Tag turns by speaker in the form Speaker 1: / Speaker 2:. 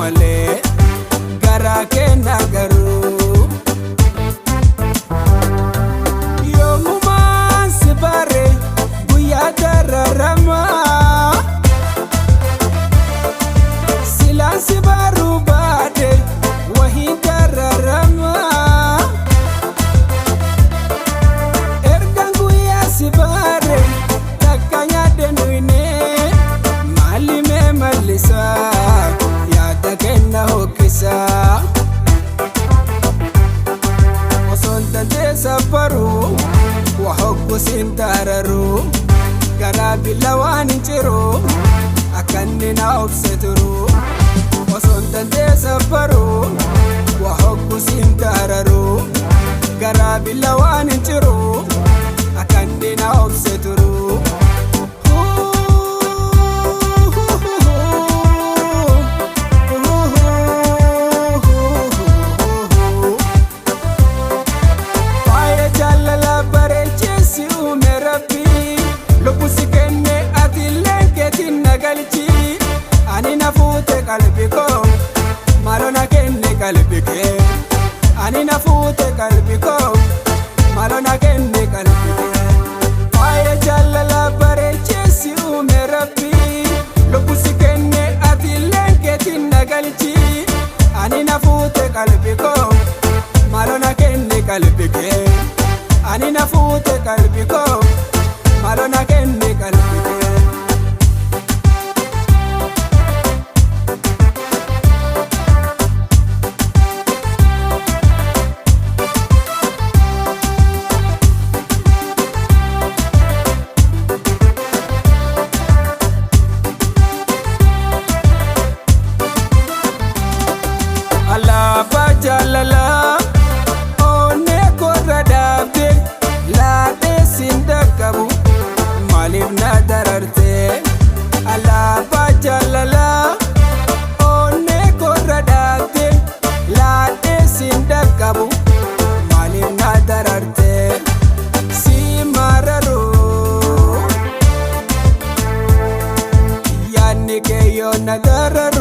Speaker 1: malee garaa kenna garuu yoomumaan si bare guyyaa dararamaa silaan si baruu baade wahii dararamaa ergaan guyyaa si bare takka nyaadde nuyne maali mee mallisaa yaada kenna hokkisaa osoon dandeessa baruu waa hokkusin taararuu garaa billa waan hin jiruu akkanni na obse turuu osoon dandeessa baruu waa hokkusin taararuu garaa billa waan hin jiruu akkanni na obse turuu ani na fuute qalbii koo maalona kenne qalbii kee ani na fuute qalbii koo maalona kenne qalbii kee faaya jaalala bareecheessi uume rabbii lubbusi kenne ati illee keetiin na galchi ani na fuute qalbii koo maalona kenne qalbii kee ani na fuute qalbii koo maalona kenne qalbii kee Alaabaa jaalalaa onnee korra dhaabde laadhee siin dhaqqabu maaliif na dararte alaabaa jaalalaa onnee korra dhaabde laadhee siin dhaqqabu maaliif na dararte si mararuu yaadni kee yoo na dararu